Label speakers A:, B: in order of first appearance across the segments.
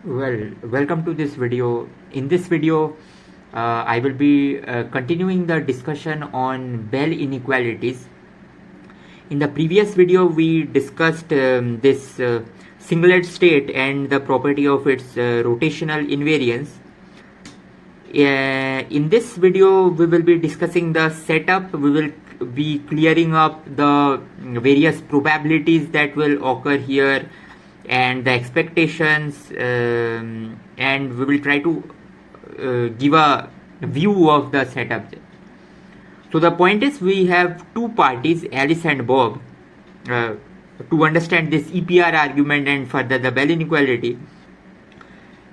A: Welcome to this video. In this video, I will be continuing the discussion on Bell inequalities. In the previous video, we discussed this singlet state and the property of its rotational invariance. In this video, we will be discussing the setup. We will be clearing up the various probabilities that will occur here and the expectations, and we will try to give a view of the setup. So the point is, we have two parties, Alice and Bob, to understand this EPR argument and further the Bell inequality.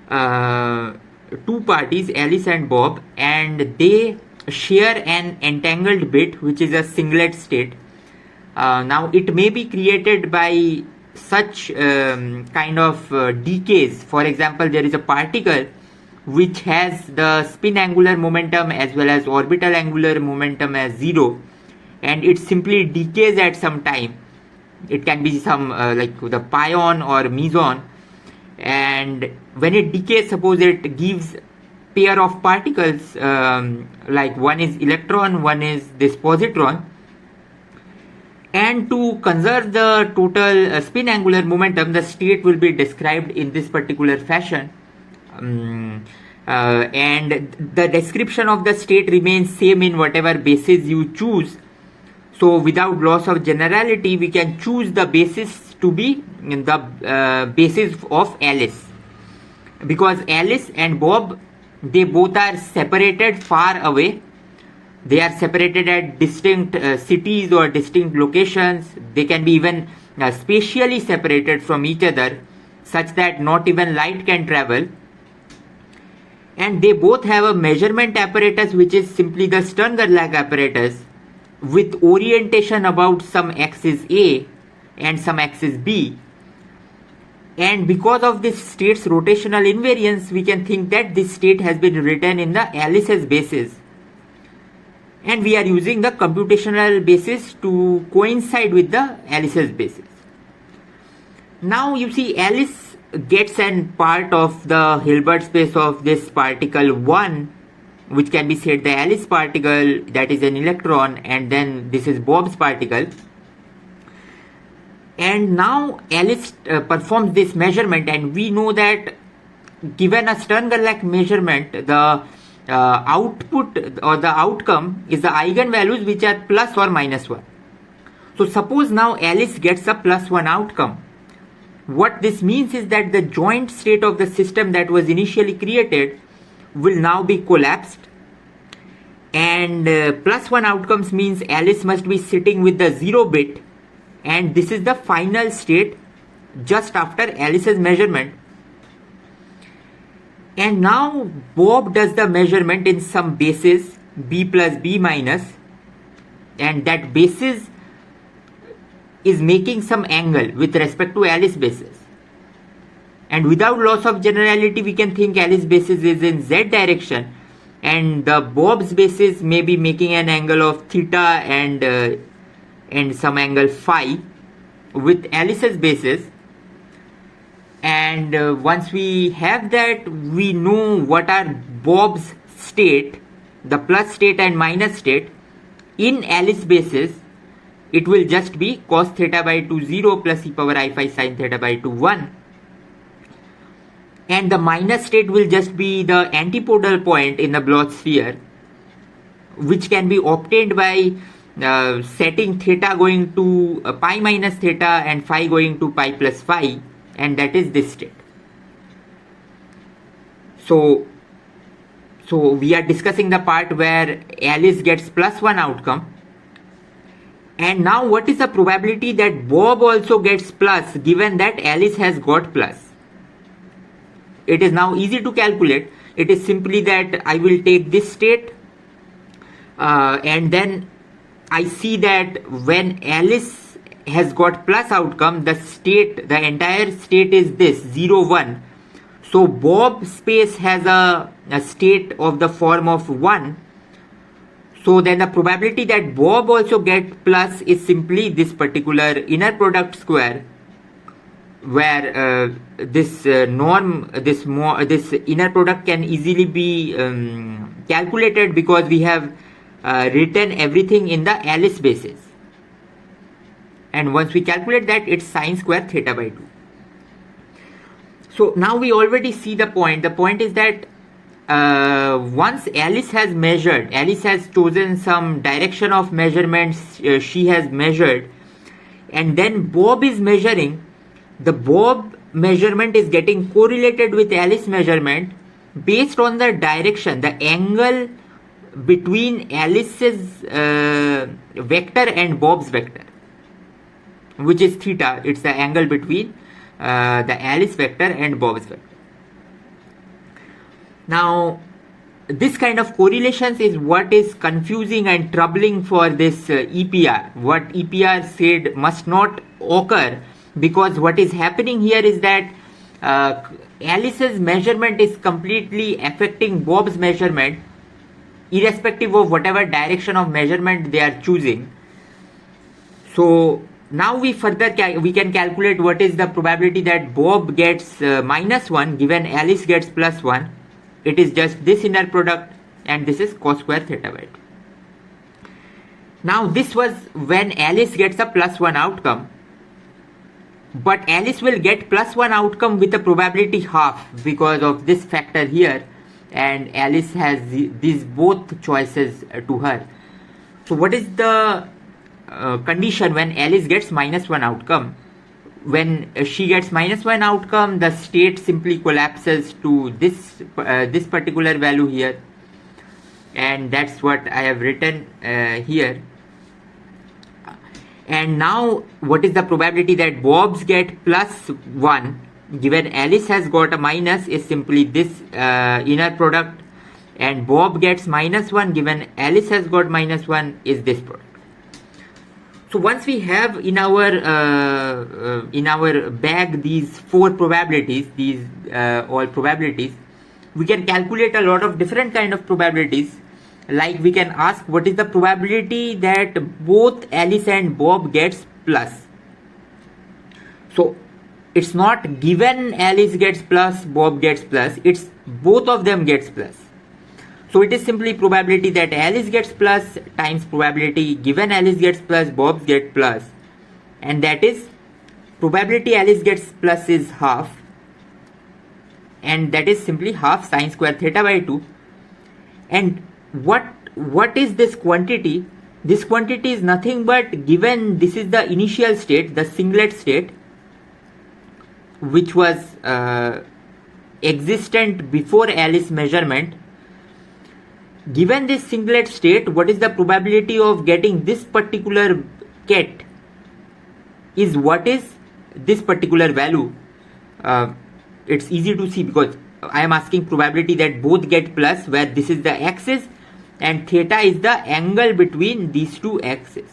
A: Two parties, Alice and Bob, and they share an entangled bit which is a singlet state. Now it may be created by such kind of decays. For example, there is a particle which has the spin angular momentum as well as orbital angular momentum as 0, and it simply decays at some time. It can be some like the pion or meson, and when it decays, suppose it gives pair of particles, like one is electron, one is this positron, and to conserve the total spin angular momentum, the state will be described in this particular fashion, and the description of the state remains same in whatever basis you choose. So without loss of generality, we can choose the basis to be the basis of Alice, because Alice and Bob, they both are separated far away. They are separated at distinct cities or distinct locations. They can be even spatially separated from each other, such that not even light can travel. And they both have a measurement apparatus which is simply the Stern-Gerlach apparatus, with orientation about some axis A and some axis B. And because of this state's rotational invariance, we can think that this state has been written in the Alice's basis. And we are using the computational basis to coincide with the Alice's basis. Now you see, Alice gets an part of the Hilbert space of this particle 1, which can be said the Alice particle, that is an electron, and then this is Bob's particle. And now Alice performs this measurement, and we know that given a Stern-Gerlach measurement, the output or the outcome is the eigenvalues which are plus or minus 1. So suppose now Alice gets a plus 1 outcome. What this means is that the joint state of the system that was initially created will now be collapsed, and plus 1 outcomes means Alice must be sitting with the 0 bit, and this is the final state just after Alice's measurement. And now Bob does the measurement in some basis B plus B minus, and that basis is making some angle with respect to Alice basis. And without loss of generality, we can think Alice basis is in Z direction, and the Bob's basis may be making an angle of theta and some angle phi with Alice's basis. And once we have that, we know what are Bob's state, the plus state and minus state. In Alice basis, it will just be cos theta by 2 0 plus e power I phi sin theta by 2 1. And the minus state will just be the antipodal point in the Bloch sphere, which can be obtained by setting theta going to pi minus theta and phi going to pi plus phi, and that is this state. So we are discussing the part where Alice gets plus 1 outcome. And now what is the probability that Bob also gets plus, given that Alice has got plus? It is now easy to calculate. It is simply that I will take this state, and then I see that when Alice has got plus outcome, the entire state is this 0 1. So Bob space has a state of the form of 1. So then the probability that Bob also get plus is simply this particular inner product square where this this inner product can easily be calculated, because we have written everything in the Alice basis, and once we calculate that, it's sine square theta by 2. So now we already see the point. The point is that once Alice has chosen some direction of measurements, she has measured, and then Bob is measuring. The Bob measurement is getting correlated with Alice measurement based on the direction, the angle between Alice's vector and Bob's vector, which is theta. It's the angle between the Alice vector and Bob's vector. Now, this kind of correlations is what is confusing and troubling for this EPR. What EPR said must not occur, because what is happening here is that Alice's measurement is completely affecting Bob's measurement, irrespective of whatever direction of measurement they are choosing. So now we can calculate what is the probability that Bob gets -1 given Alice gets +1. It is just this inner product, and this is cos square theta by 2. Now this was when Alice gets a +1 outcome, but Alice will get +1 outcome with a probability half because of this factor here, and Alice has these both choices to her. So what is the condition when Alice gets -1 outcome? When she gets -1 outcome, the state simply collapses to this particular value here, and that's what I have written here. And now what is the probability that Bob's get +1 given Alice has got a minus is simply this inner product, and Bob gets -1 given Alice has got -1 is this product. So once we have in our bag these four probabilities, these all probabilities, we can calculate a lot of different kind of probabilities. Like we can ask what is the probability that both Alice and Bob gets plus. So it's not given Alice gets plus, Bob gets plus, it's both of them gets plus. So it is simply probability that Alice gets plus times probability given Alice gets plus, Bob gets plus, and that is probability Alice gets plus is half, and that is simply half sine square theta by 2. And what is this quantity? This quantity is nothing but, given this is the initial state, the singlet state, which was existent before Alice measurement. Given this singlet state, what is the probability of getting this particular ket is what is this particular value. It's easy to see because I am asking probability that both get plus, where this is the axis and theta is the angle between these two axes.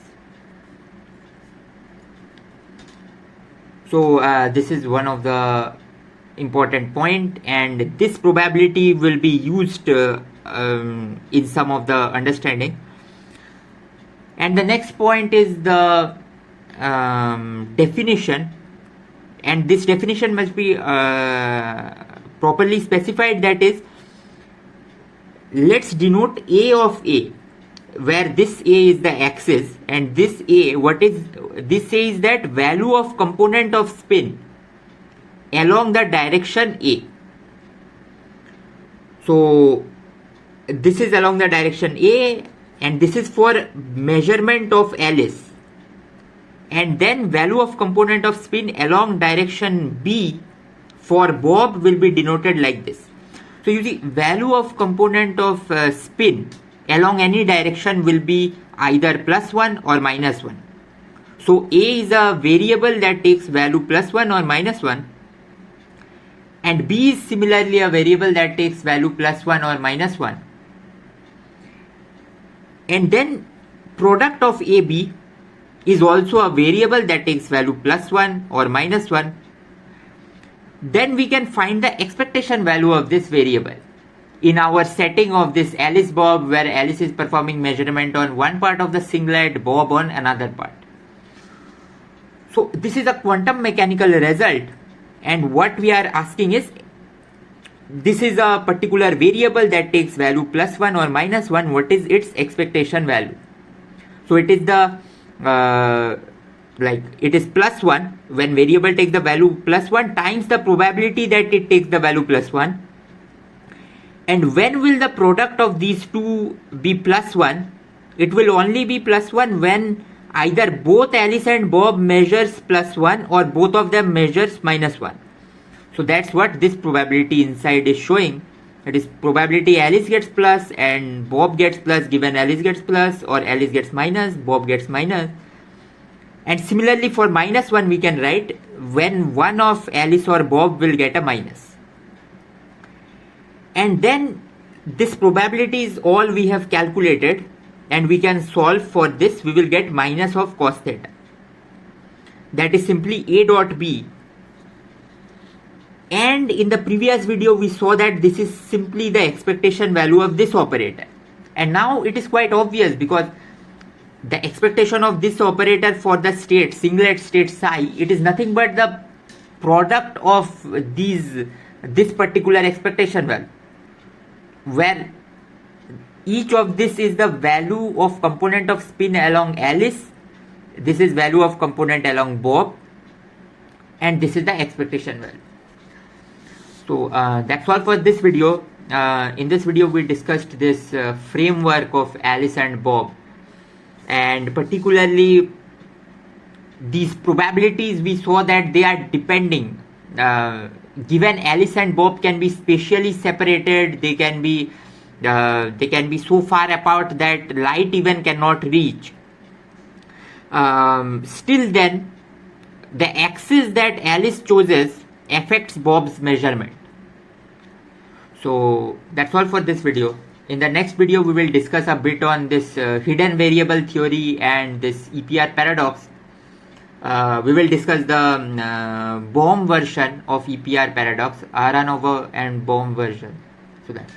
A: So this is one of the important point, and this probability will be used in some of the understanding. And the next point is the definition, and this definition must be properly specified. That is, let's denote A of A, where this A is the axis, and this A, what is this A is that value of component of spin along the direction A. So this is along the direction A, and this is for measurement of Alice, and then value of component of spin along direction B for Bob will be denoted like this. So you see, value of component of spin along any direction will be either +1 or -1. So A is a variable that takes value +1 or -1, and B is similarly a variable that takes value +1 or -1. And then product of AB is also a variable that takes value +1 or -1. Then we can find the expectation value of this variable in our setting of this Alice Bob, where Alice is performing measurement on one part of the singlet, Bob on another part. So this is a quantum mechanical result and what we are asking is, this is a particular variable that takes value +1 or -1. What is its expectation value? So it is the it is +1 when variable takes the value +1 times the probability that it takes the value +1. And when will the product of these two be +1? It will only be +1 when either both Alice and Bob measures +1 or both of them measures -1. So that's what this probability inside is showing. It is probability Alice gets plus and Bob gets plus given Alice gets plus, or Alice gets minus, Bob gets minus. And similarly for -1 we can write when one of Alice or Bob will get a minus. And then this probability is all we have calculated, and we can solve for this. We will get minus of cos theta. That is simply A dot B. And in the previous video we saw that this is simply the expectation value of this operator. And now it is quite obvious, because the expectation of this operator for the state, singlet state psi, it is nothing but the product of this particular expectation value, where each of this is the value of component of spin along Alice, this is value of component along Bob, and this is the expectation value. So that's all for this video. In this video we discussed this framework of Alice and Bob, and particularly these probabilities. We saw that they are depending, given Alice and Bob can be spatially separated, they can be so far apart that light even cannot reach. Still then, the axis that Alice chooses affects Bob's measurement. So that's all for this video. In the next video we will discuss a bit on this hidden variable theory and this EPR paradox. We will discuss the Bohm version of EPR paradox, Aharonov and Bohm version. So that's